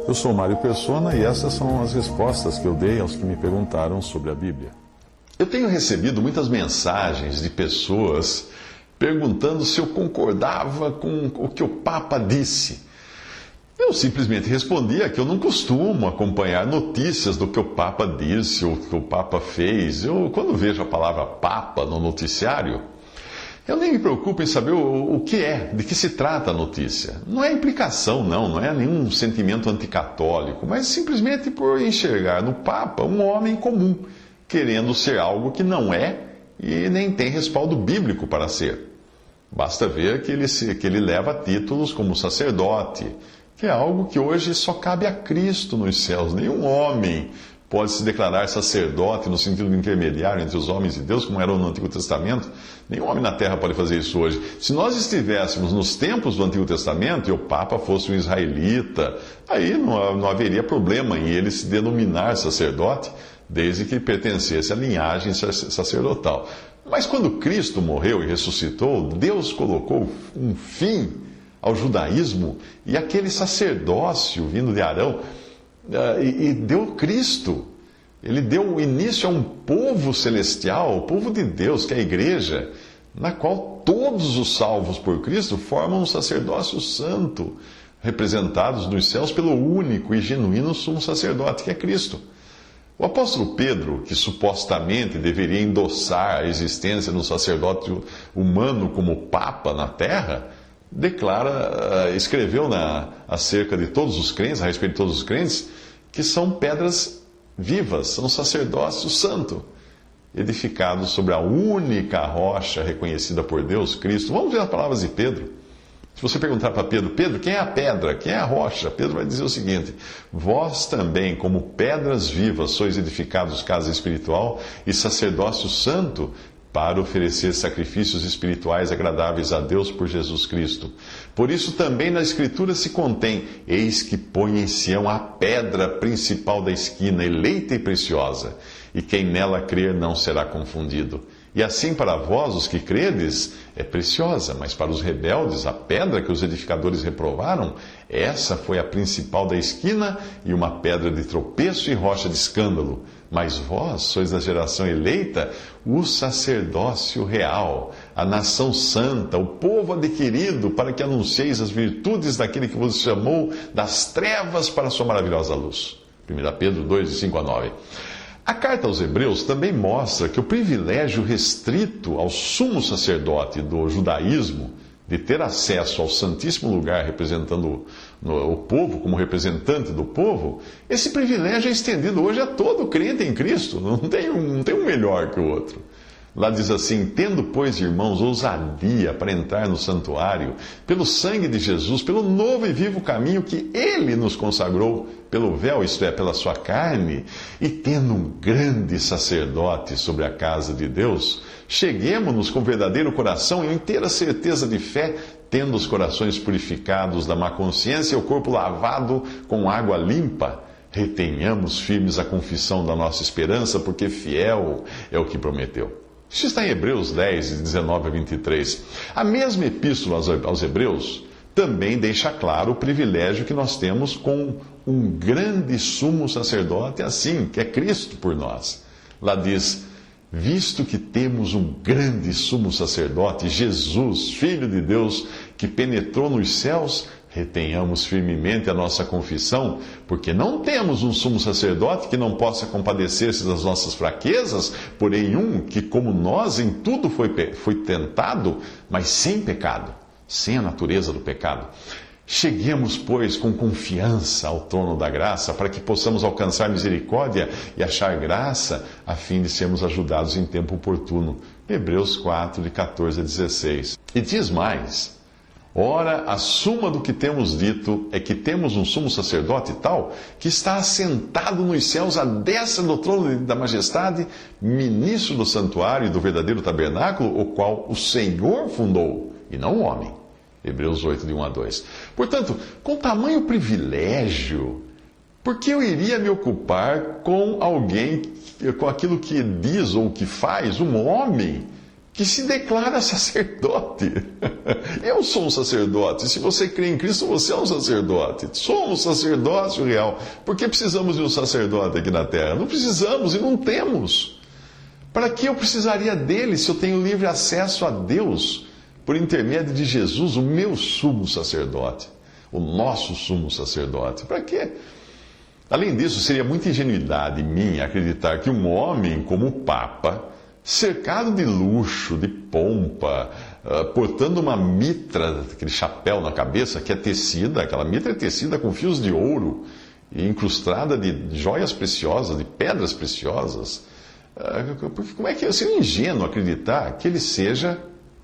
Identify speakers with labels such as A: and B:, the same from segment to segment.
A: Eu sou Mário Persona e essas são as respostas que eu dei aos que me perguntaram sobre a Bíblia.
B: Eu tenho recebido muitas mensagens de pessoas perguntando se eu concordava com o que o Papa disse. Eu simplesmente respondia que eu não costumo acompanhar notícias do que o Papa disse ou que o Papa fez. Quando vejo a palavra Papa no noticiário, eu nem me preocupo em saber o que é, de que se trata a notícia. Não é implicação, não é nenhum sentimento anticatólico, mas simplesmente por enxergar no Papa um homem comum, querendo ser algo que não é e nem tem respaldo bíblico para ser. Basta ver que ele leva títulos como sacerdote, que é algo que hoje só cabe a Cristo nos céus. Nenhum homem pode se declarar sacerdote no sentido de intermediário entre os homens e Deus, como era no Antigo Testamento. Nenhum homem na terra pode fazer isso hoje. Se nós estivéssemos nos tempos do Antigo Testamento e o Papa fosse um israelita, aí não haveria problema em ele se denominar sacerdote, desde que pertencesse à linhagem sacerdotal. Mas quando Cristo morreu e ressuscitou, Deus colocou um fim ao judaísmo e aquele sacerdócio vindo de Arão, e deu Cristo. Ele deu início a um povo celestial, o povo de Deus, que é a igreja, na qual todos os salvos por Cristo formam um sacerdócio santo, representados nos céus pelo único e genuíno sumo sacerdote, que é Cristo. O apóstolo Pedro, que supostamente deveria endossar a existência de um sacerdote humano como Papa na terra, escreveu acerca de todos os crentes, a respeito de todos os crentes, que são pedras vivas, são sacerdócio santo, edificados sobre a única rocha reconhecida por Deus, Cristo. Vamos ver as palavras de Pedro. Se você perguntar para Pedro, Pedro, quem é a pedra? Quem é a rocha? Pedro vai dizer o seguinte: vós também, como pedras vivas, sois edificados casa espiritual e sacerdócio santo, para oferecer sacrifícios espirituais agradáveis a Deus por Jesus Cristo. Por isso também na Escritura se contém: eis que põe em Sião a pedra principal da esquina, eleita e preciosa, e quem nela crer não será confundido. E assim para vós, os que credes, é preciosa, mas para os rebeldes, a pedra que os edificadores reprovaram, essa foi a principal da esquina e uma pedra de tropeço e rocha de escândalo. Mas vós sois da geração eleita, o sacerdócio real, a nação santa, o povo adquirido, para que anuncieis as virtudes daquele que vos chamou das trevas para a sua maravilhosa luz. 1 Pedro 2, de 5 a 9. A carta aos Hebreus também mostra que o privilégio restrito ao sumo sacerdote do judaísmo de ter acesso ao Santíssimo Lugar representando o povo, como representante do povo, esse privilégio é estendido hoje a todo crente em Cristo. Não tem um melhor que o outro. Lá diz assim: tendo, pois, irmãos, ousadia para entrar no santuário, pelo sangue de Jesus, pelo novo e vivo caminho que Ele nos consagrou, pelo véu, isto é, pela sua carne, e tendo um grande sacerdote sobre a casa de Deus, cheguemo-nos com verdadeiro coração e inteira certeza de fé, tendo os corações purificados da má consciência e o corpo lavado com água limpa. Retenhamos firmes a confissão da nossa esperança, porque fiel é o que prometeu. Isso está em Hebreus 10, de 19 a 23. A mesma epístola aos Hebreus também deixa claro o privilégio que nós temos com um grande sumo sacerdote assim, que é Cristo por nós. Lá diz: visto que temos um grande sumo sacerdote, Jesus, Filho de Deus, que penetrou nos céus, retenhamos firmemente a nossa confissão, porque não temos um sumo sacerdote que não possa compadecer-se das nossas fraquezas, porém um que, como nós, em tudo foi tentado, mas sem pecado, sem a natureza do pecado. Cheguemos, pois, com confiança ao trono da graça, para que possamos alcançar misericórdia e achar graça, a fim de sermos ajudados em tempo oportuno. Hebreus 4, de 14 a 16. E diz mais: ora, a suma do que temos dito é que temos um sumo sacerdote tal, que está assentado nos céus à destra do trono da majestade, ministro do santuário e do verdadeiro tabernáculo, o qual o Senhor fundou, e não o homem. Hebreus 8, de 1 a 2. Portanto, com tamanho privilégio, por que eu iria me ocupar com alguém, com aquilo que diz ou que faz um homem, que se declara sacerdote. Eu sou um sacerdote. Se você crê em Cristo, você é um sacerdote. Somos sacerdócio real. Por que precisamos de um sacerdote aqui na terra? Não precisamos e não temos. Para que eu precisaria dele se eu tenho livre acesso a Deus por intermédio de Jesus, o meu sumo sacerdote, o nosso sumo sacerdote? Para quê? Além disso, seria muita ingenuidade minha acreditar que um homem como o Papa, cercado de luxo, de pompa, portando uma mitra, aquele chapéu na cabeça que é tecida, aquela mitra é tecida com fios de ouro e incrustada de joias preciosas, de pedras preciosas. Como é que eu seria ingênuo acreditar que ele seja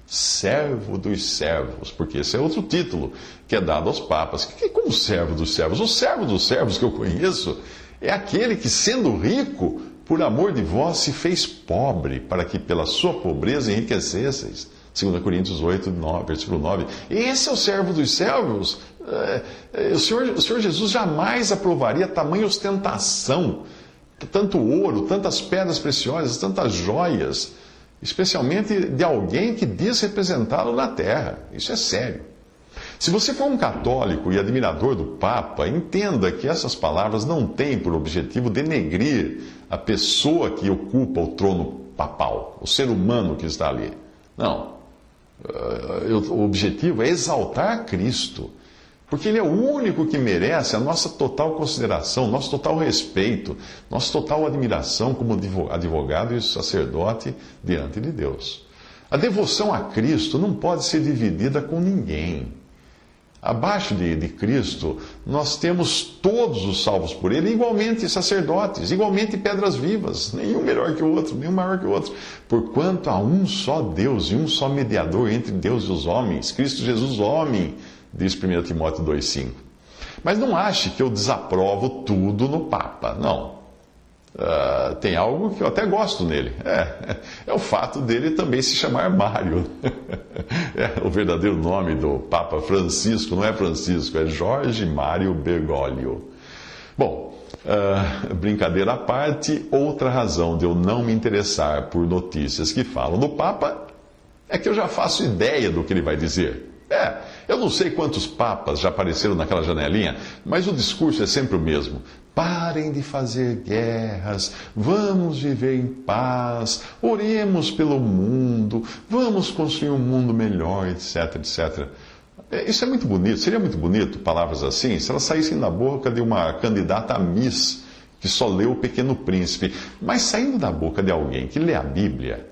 B: servo dos servos? Porque esse é outro título que é dado aos papas. Como servo dos servos? O servo dos servos que eu conheço é aquele que, sendo rico, por amor de vós se fez pobre, para que pela sua pobreza enriquecesseis. 2 Coríntios 8, 9, versículo 9. Esse é o servo dos servos. O Senhor Jesus jamais aprovaria tamanha ostentação. Tanto ouro, tantas pedras preciosas, tantas joias, especialmente de alguém que diz representá-lo na terra. Isso é sério. Se você for um católico e admirador do Papa, entenda que essas palavras não têm por objetivo denegrir a pessoa que ocupa o trono papal, o ser humano que está ali. Não. O objetivo é exaltar Cristo, porque Ele é o único que merece a nossa total consideração, nosso total respeito, nossa total admiração como advogado e sacerdote diante de Deus. A devoção a Cristo não pode ser dividida com ninguém. Abaixo de Cristo, nós temos todos os salvos por Ele, igualmente sacerdotes, igualmente pedras vivas, nenhum melhor que o outro, nenhum maior que o outro. Porquanto há um só Deus e um só mediador entre Deus e os homens, Cristo Jesus, homem, diz 1 Timóteo 2,5. Mas não ache que eu desaprovo tudo no Papa, não. Tem algo que eu até gosto nele. É o fato dele também se chamar Mário. O verdadeiro nome do Papa Francisco não é Francisco, é Jorge Mário Bergoglio. Bom, brincadeira à parte, outra razão de eu não me interessar por notícias que falam do Papa é que eu já faço ideia do que ele vai dizer. Eu não sei quantos papas já apareceram naquela janelinha, mas o discurso é sempre o mesmo. Parem de fazer guerras, vamos viver em paz, oremos pelo mundo, vamos construir um mundo melhor, etc, etc. Isso é muito bonito, seria muito bonito palavras assim se elas saíssem da boca de uma candidata a Miss que só leu O Pequeno Príncipe. Mas saindo da boca de alguém que lê a Bíblia,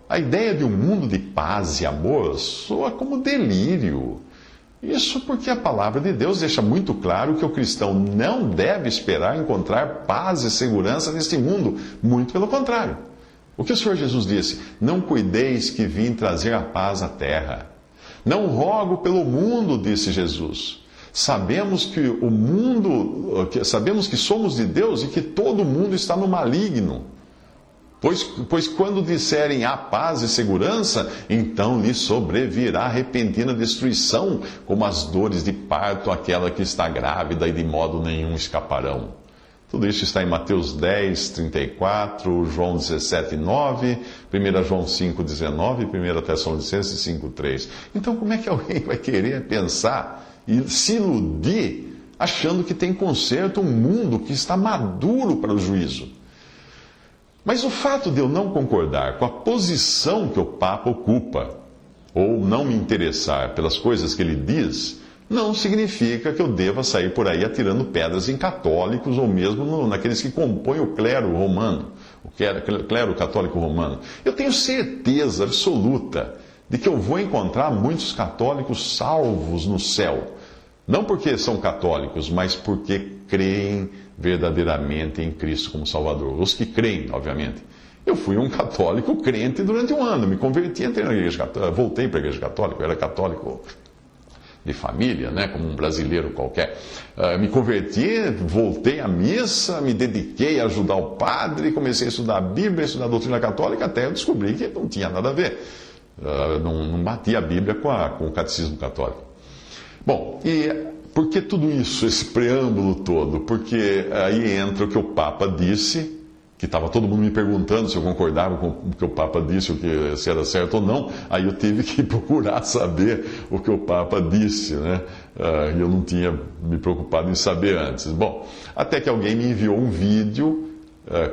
B: a ideia de um mundo de paz e amor soa como delírio. Isso porque a palavra de Deus deixa muito claro que o cristão não deve esperar encontrar paz e segurança neste mundo. Muito pelo contrário. O que o Senhor Jesus disse? Não cuideis que vim trazer a paz à terra. Não rogo pelo mundo, disse Jesus. Sabemos que somos de Deus e que todo mundo está no maligno. Pois quando disserem há paz e segurança, então lhe sobrevirá repentina destruição, como as dores de parto àquela que está grávida, e de modo nenhum escaparão. Tudo isso está em Mateus 10, 34, João 17, 9, 1 João 5, 19 e 1 Tessalonicenses 5, 3. Então como é que alguém vai querer pensar e se iludir achando que tem conserto um mundo que está maduro para o juízo? Mas o fato de eu não concordar com a posição que o Papa ocupa, ou não me interessar pelas coisas que ele diz, não significa que eu deva sair por aí atirando pedras em católicos ou mesmo naqueles que compõem o clero romano, o clero católico romano. Eu tenho certeza absoluta de que eu vou encontrar muitos católicos salvos no céu. Não porque são católicos, mas porque creem verdadeiramente em Cristo como Salvador. Os que creem, obviamente. Eu fui um católico crente durante um ano, me converti, entrei na igreja católica, voltei para a igreja católica, eu era católico de família, né, como um brasileiro qualquer. Me converti, voltei à missa, me dediquei a ajudar o padre, comecei a estudar a Bíblia, a estudar a doutrina católica, até eu descobri que não tinha nada a ver. Não batia a Bíblia com o catecismo católico. Bom, e por que tudo isso, esse preâmbulo todo? Porque aí entra o que o Papa disse que estava todo mundo me perguntando se eu concordava com o que o Papa disse, se era certo ou não. Aí eu tive que procurar saber o que o Papa disse, né? E eu não tinha me preocupado em saber antes. Bom, até que alguém me enviou um vídeo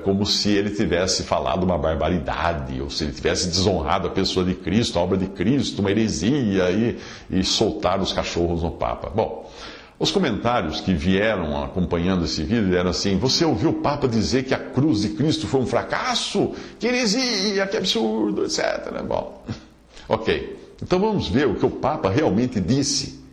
B: como se ele tivesse falado uma barbaridade, ou se ele tivesse desonrado a pessoa de Cristo, a obra de Cristo, uma heresia, e soltar os cachorros no Papa. Bom, os comentários que vieram acompanhando esse vídeo eram assim: você ouviu o Papa dizer que a cruz de Cristo foi um fracasso? Que heresia, que absurdo, etc. Bom, ok. Então vamos ver o que o Papa realmente disse.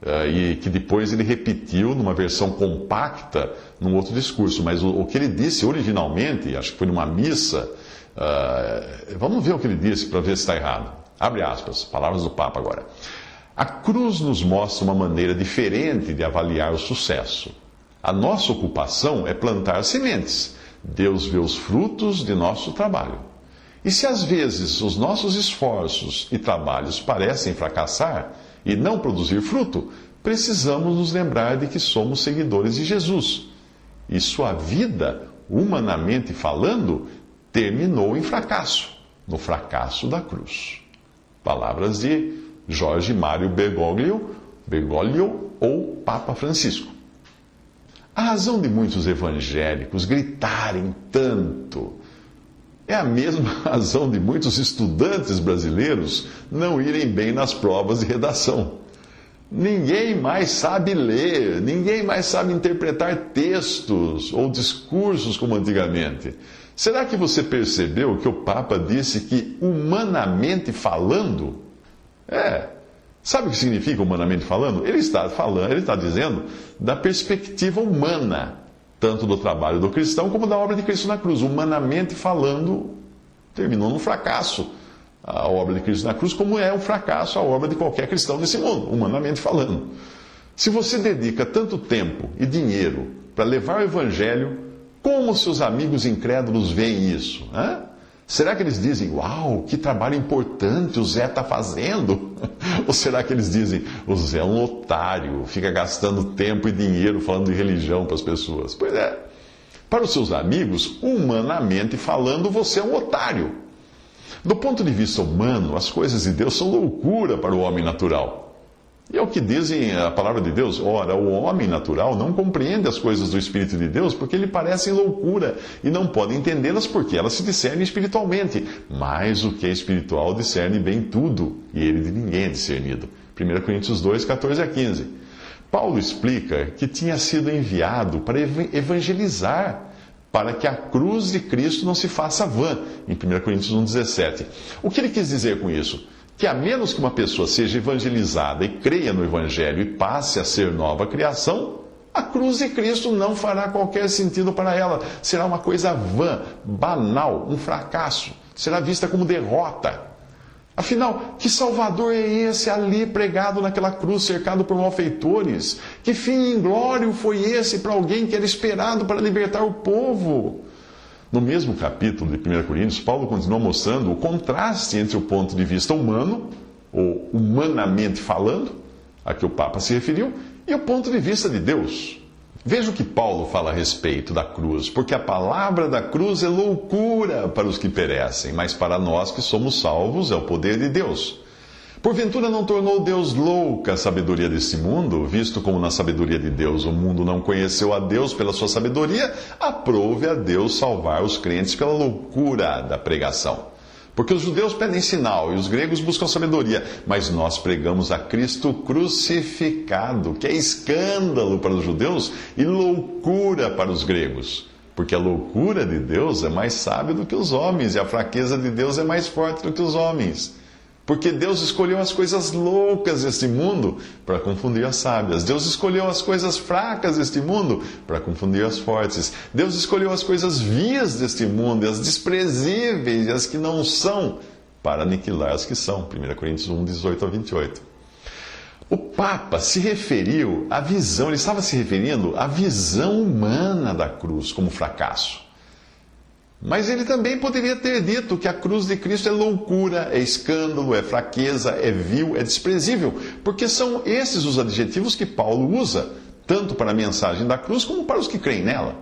B: E que depois ele repetiu numa versão compacta num outro discurso. Mas o que ele disse originalmente, acho que foi numa missa, vamos ver o que ele disse para ver se está errado. Abre aspas, palavras do Papa agora. A cruz nos mostra uma maneira diferente de avaliar o sucesso. A nossa ocupação é plantar sementes. Deus vê os frutos de nosso trabalho. E se às vezes os nossos esforços e trabalhos parecem fracassar e não produzir fruto, precisamos nos lembrar de que somos seguidores de Jesus. E sua vida, humanamente falando, terminou em fracasso, no fracasso da cruz. Palavras de Jorge Mário Bergoglio ou Papa Francisco. A razão de muitos evangélicos gritarem tanto é a mesma razão de muitos estudantes brasileiros não irem bem nas provas de redação. Ninguém mais sabe ler, ninguém mais sabe interpretar textos ou discursos como antigamente. Será que você percebeu que o Papa disse que, humanamente falando, sabe o que significa humanamente falando? Ele está dizendo da perspectiva humana, tanto do trabalho do cristão como da obra de Cristo na cruz. Humanamente falando, terminou num fracasso a obra de Cristo na cruz, como é um fracasso a obra de qualquer cristão nesse mundo, humanamente falando. Se você dedica tanto tempo e dinheiro para levar o evangelho, como seus amigos incrédulos veem isso? Será que eles dizem: uau, que trabalho importante o Zé está fazendo? Ou será que eles dizem: o Zé é um otário, fica gastando tempo e dinheiro falando de religião para as pessoas? Pois é, para os seus amigos, humanamente falando, você é um otário. Do ponto de vista humano, as coisas de Deus são loucura para o homem natural. E é o que dizem a palavra de Deus: ora, o homem natural não compreende as coisas do Espírito de Deus porque lhe parecem loucura e não pode entendê-las porque elas se discernem espiritualmente. Mas o que é espiritual discerne bem tudo, e ele de ninguém é discernido. 1 Coríntios 2, 14 a 15. Paulo explica que tinha sido enviado para evangelizar, para que a cruz de Cristo não se faça vã, em 1 Coríntios 1, 17. O que ele quis dizer com isso? Que a menos que uma pessoa seja evangelizada e creia no Evangelho e passe a ser nova criação, a cruz de Cristo não fará qualquer sentido para ela. Será uma coisa vã, banal, um fracasso. Será vista como derrota. Afinal, que Salvador é esse ali pregado naquela cruz, cercado por malfeitores? Que fim inglório foi esse para alguém que era esperado para libertar o povo? No mesmo capítulo de 1 Coríntios, Paulo continua mostrando o contraste entre o ponto de vista humano, ou humanamente falando, a que o Papa se referiu, e o ponto de vista de Deus. Veja o que Paulo fala a respeito da cruz, porque a palavra da cruz é loucura para os que perecem, mas para nós que somos salvos é o poder de Deus. Porventura não tornou Deus louca a sabedoria deste mundo, visto como na sabedoria de Deus o mundo não conheceu a Deus pela sua sabedoria, aprove a Deus salvar os crentes pela loucura da pregação. Porque os judeus pedem sinal e os gregos buscam sabedoria, mas nós pregamos a Cristo crucificado, que é escândalo para os judeus e loucura para os gregos. Porque a loucura de Deus é mais sábia do que os homens e a fraqueza de Deus é mais forte do que os homens. Porque Deus escolheu as coisas loucas deste mundo para confundir as sábias. Deus escolheu as coisas fracas deste mundo para confundir as fortes. Deus escolheu as coisas vias deste mundo, as desprezíveis e as que não são, para aniquilar as que são. 1 Coríntios 1, 18 a 28. O Papa se referiu à visão, ele estava se referindo à visão humana da cruz como fracasso. Mas ele também poderia ter dito que a cruz de Cristo é loucura, é escândalo, é fraqueza, é vil, é desprezível, porque são esses os adjetivos que Paulo usa, tanto para a mensagem da cruz como para os que creem nela.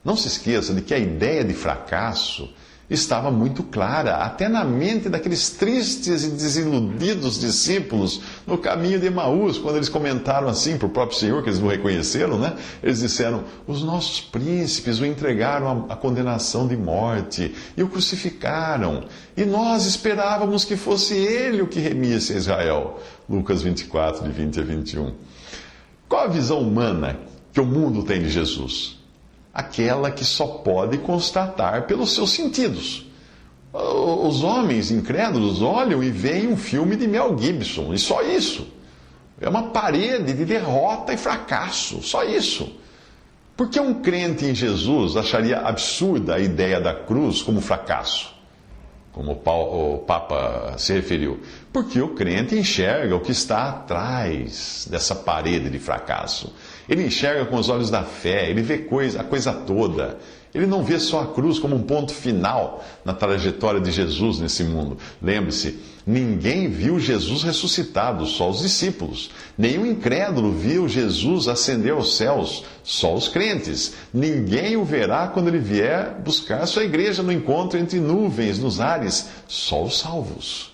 B: Não se esqueça de que a ideia de fracasso estava muito clara, até na mente daqueles tristes e desiludidos discípulos no caminho de Emaús, quando eles comentaram assim para o próprio Senhor, que eles não reconheceram, né? Eles disseram: os nossos príncipes o entregaram à condenação de morte e o crucificaram, e nós esperávamos que fosse ele o que remisse a Israel. Lucas 24, de 20 a 21. Qual a visão humana que o mundo tem de Jesus? Aquela que só pode constatar pelos seus sentidos. Os homens incrédulos olham e veem um filme de Mel Gibson, e só isso. É uma parede de derrota e fracasso, só isso. Por que um crente em Jesus acharia absurda a ideia da cruz como fracasso? Como o Papa se referiu. Porque o crente enxerga o que está atrás dessa parede de fracasso. Ele enxerga com os olhos da fé, ele vê a coisa toda. Ele não vê só a cruz como um ponto final na trajetória de Jesus nesse mundo. Lembre-se, ninguém viu Jesus ressuscitado, só os discípulos. Nenhum incrédulo viu Jesus ascender aos céus, só os crentes. Ninguém o verá quando ele vier buscar sua igreja no encontro entre nuvens, nos ares, só os salvos.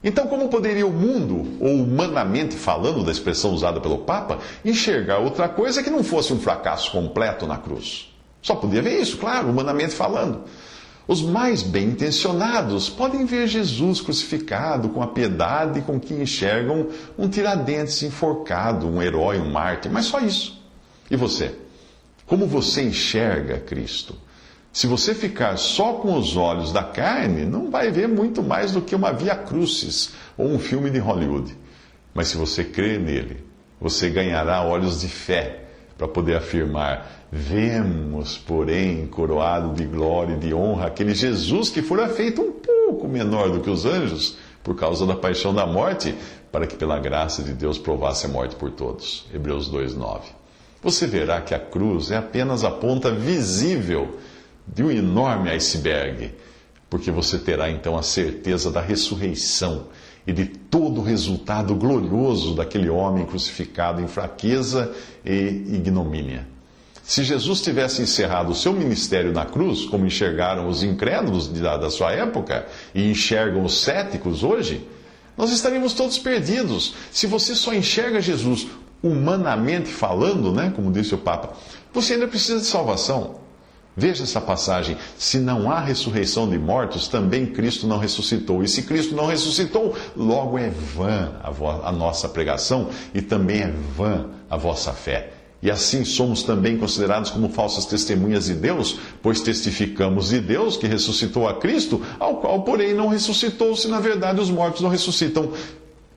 B: Então, como poderia o mundo, ou humanamente falando da expressão usada pelo Papa, enxergar outra coisa que não fosse um fracasso completo na cruz? Só podia ver isso, claro, humanamente falando. Os mais bem-intencionados podem ver Jesus crucificado com a piedade com que enxergam um Tiradentes enforcado, um herói, um mártir, mas só isso. E você? Como você enxerga Cristo? Se você ficar só com os olhos da carne, não vai ver muito mais do que uma Via Crucis ou um filme de Hollywood. Mas se você crer nele, você ganhará olhos de fé para poder afirmar: vemos, porém, coroado de glória e de honra, aquele Jesus que fora feito um pouco menor do que os anjos, por causa da paixão da morte, para que pela graça de Deus provasse a morte por todos. Hebreus 2:9. Você verá que a cruz é apenas a ponta visível de um enorme iceberg, porque você terá então a certeza da ressurreição e de todo o resultado glorioso daquele homem crucificado em fraqueza e ignomínia. Se Jesus tivesse encerrado o seu ministério na cruz, como enxergaram os incrédulos da sua época e enxergam os céticos hoje, nós estaríamos todos perdidos. Se você só enxerga Jesus humanamente falando, né, como disse o Papa, você ainda precisa de salvação. Veja essa passagem: se não há ressurreição de mortos, também Cristo não ressuscitou. E se Cristo não ressuscitou, logo é vã a nossa pregação e também é vã a vossa fé. E assim somos também considerados como falsas testemunhas de Deus, pois testificamos de Deus que ressuscitou a Cristo, ao qual, porém, não ressuscitou, se na verdade os mortos não ressuscitam.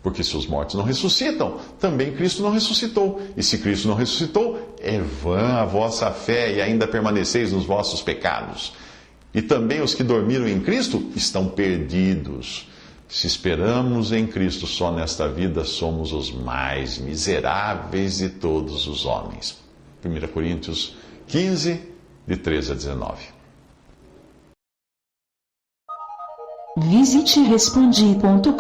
B: Porque se os mortos não ressuscitam, também Cristo não ressuscitou. E se Cristo não ressuscitou, é vã a vossa fé e ainda permaneceis nos vossos pecados. E também os que dormiram em Cristo estão perdidos. Se esperamos em Cristo só nesta vida, somos os mais miseráveis de todos os homens. 1 Coríntios 15, de 13 a 19.
C: Visite respondi.com.br.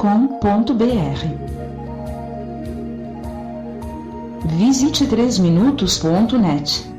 C: Visite 3minutos.net.